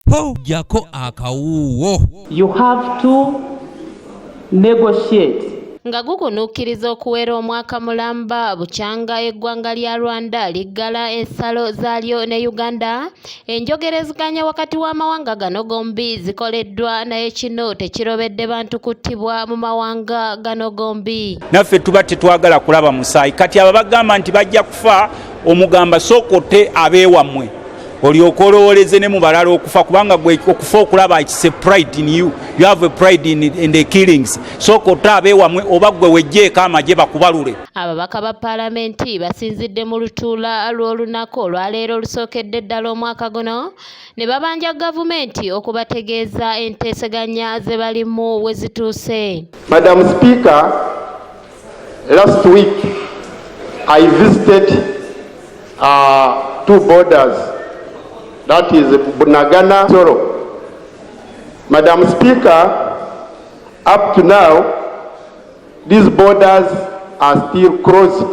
po jako akawuwo. You have to negotiate. Nga gukunukkiriza okuwera omwaka mulamba bukyanga eggwanga lya Rwanda liggala ensalo zaalyo ne Uganda, enjogerezeganya wakati w'amawanga gano gombi zikoleddwa, naye kino tekirobedde bantu kuttibwa mu mawanga gano gombi. Naffe tuba tetwagala kulaba musaayi, kati abo bagamba nti bajja kufa, omugamba sookotte abeewammwe olyoka olowoleze ne mu balala okufa, kubanga gwe okufa okulaba it's pride in you. You have a pride in the killings. Sookotte abeewammwe oba gwe wejjeeko amagye bakubalule. Ababaka ba Paalamenti basinzidde mu lutuula lw'olunaku olwaleero olusookedde ddala omwaka guno ne babanja gavumenti okubategeeza enteeseganya ze balimu we zituuse. Madam Speaker, last week I visited two borders, that is Bunagana, Soro. Madam Speaker, up to now, these borders are still closed.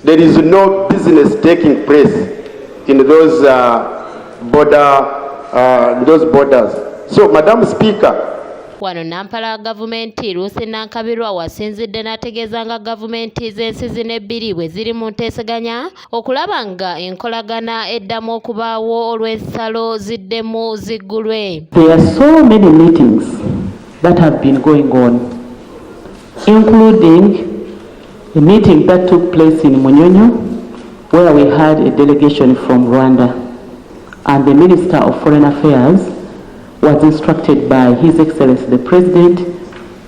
There is no business taking place in those borders. So, Madam Speaker, wano Nampala gavumenti Luusi Nankabirwa wasinzidde n'ategeeza nga gavumenti z'ensi zino ebbiri bwe ziri mu nteeseganya okulaba nga enkolagana eddamu okubaawo olw'ensalo ziddemu ziggulwe. There are so many meetings that have been going on, including a meeting that took place in Munyonyo, where we had a delegation from Rwanda, and the Minister of Foreign Affairs was instructed by His Excellency the President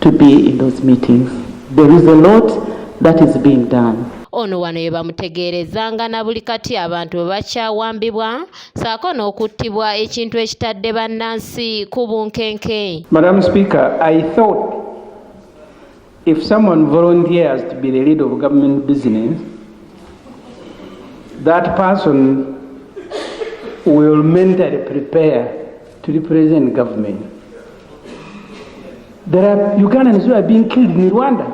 to be in those meetings. There is a lot that is being done. Ono wano ye bamutegeerezanga na buli kati abantu bwe bakyawambibwa saako n'okuttibwa ekintu ekitadde bannansi ku bunkenke. Madam Speaker, I thought if someone volunteers to be the lead of government business, that person will mentally prepare to represent government. There are Ugandans who are being killed in Rwanda.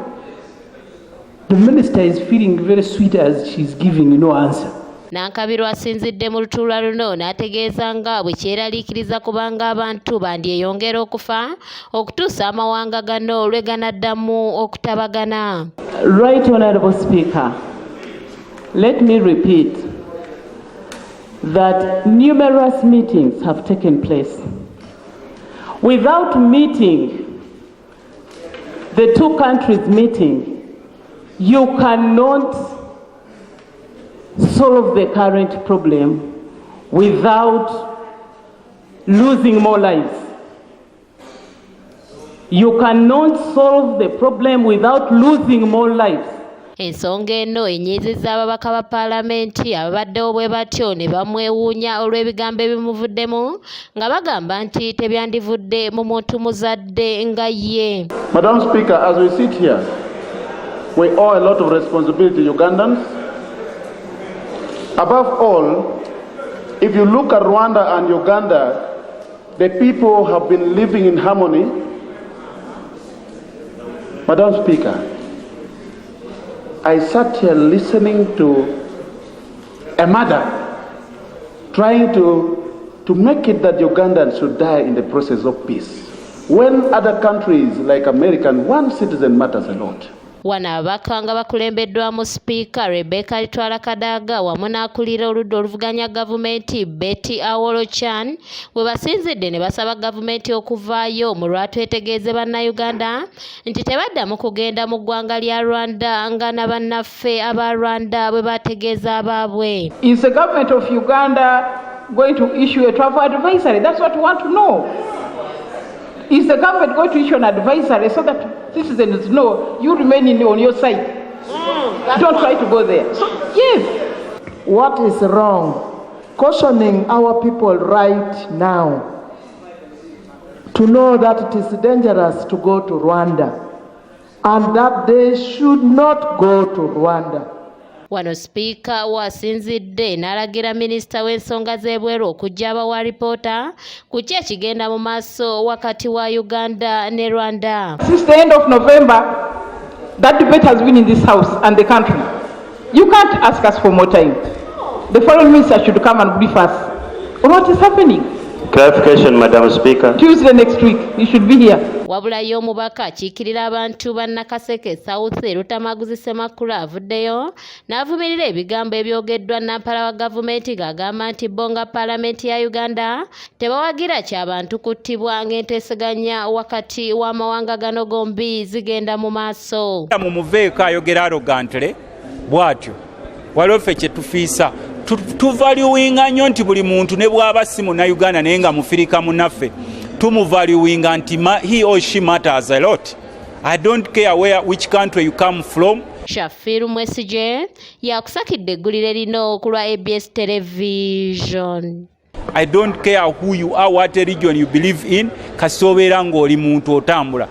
The minister is feeling very sweet as she's giving no answer. Nankabirwa asinzidde mu lutuula luno n'ategeeza nga bwe kyeraliikiriza kubanga abantu bandyeyongera okufa okutuusa amawanga gano lwe ganaddamu okutabagana. Right, Honorable Speaker, let me repeat that numerous meetings have taken place. Without meeting, the two countries meeting, you cannot solve the current problem without losing more lives. You cannot solve the problem without losing more lives. Ensonga eno enyiizizza ababaka ba Paalamenti ababaddewo bwe batyo ne bamwewuunya olw'ebigambo ebimuvuddemu nga bagamba nti tebyandivudde mu muntu muzadde nga ye. Madam Speaker, as we sit here, we owe a lot of responsibility to Ugandans. Above all, if you look at Rwanda and Uganda, the people have been living in harmony. Madam Speaker, I sat here listening to a mother trying to make it that Ugandans should die in the process of peace. When other countries like America, one citizen matters a lot. Wano ababaka nga bakulembeddwamu Sipiika Rebecca Litwala Kadaga wamu n'akulira oludda oluvuganya gavumenti Betty Awolo Chan bwe basinzidde ne basaba gavumenti okuvaayo mu lwatwetegeeze bannayuganda nti tebaddamu kugenda mu ggwanga lya Rwanda nga na bannaffe aba Rwanda bwe bategeeza abaabwe. Is the government of Uganda going to issue a travel advisory? That's what we want to know. Is the government going to issue an advisory so that citizens know you remain on your side? Don't try to go there. So, yes. What is wrong? Cautioning our people right now to know that it is dangerous to go to Rwanda and that they should not go to Rwanda. Wano Sipiika wasinzidde n'alagira minisita w'ensonga z'ebweru okujja abawa alipoota ku ki ekigenda mu maaso wakati wa Uganda ne Rwanda. Since the end of November, that debate has been in this house and the country. You can't ask us for more time. The foreign minister should come and brief us What is happening? Clarification, Madam Speaker. Tuesday next week, you should be here. Wabula y'omubaka akiikirira abantu ba Nakaseke South Rutamaguzi Ssemakula avuddeyo n'avumirira ebigambo ebyogeddwa Nampala wa gavumenti ng'agamba nti bo nga Paalamenti ya Uganda tebawagira ky'abantu kuttibwa ng'enteeseganya wakati w'amawanga gano gombi zigenda mu maaso. Mumuveeko ayogera arrogantly bw'atyo waliwo ffe kye tufiisa tuvaluwinga nnyo nti buli muntu ne bw'aba si Munnayuganda naye nga mufirika munnaffe tumuvaluwinga nti he or she matters a lot. I don't care which country you come from. Shafiru Mwesije yakusakidde eggulire lino ku lwa ABS Television. I don't care who you are, what religion you believe in, kasi obeera ng'oli muntu otambula.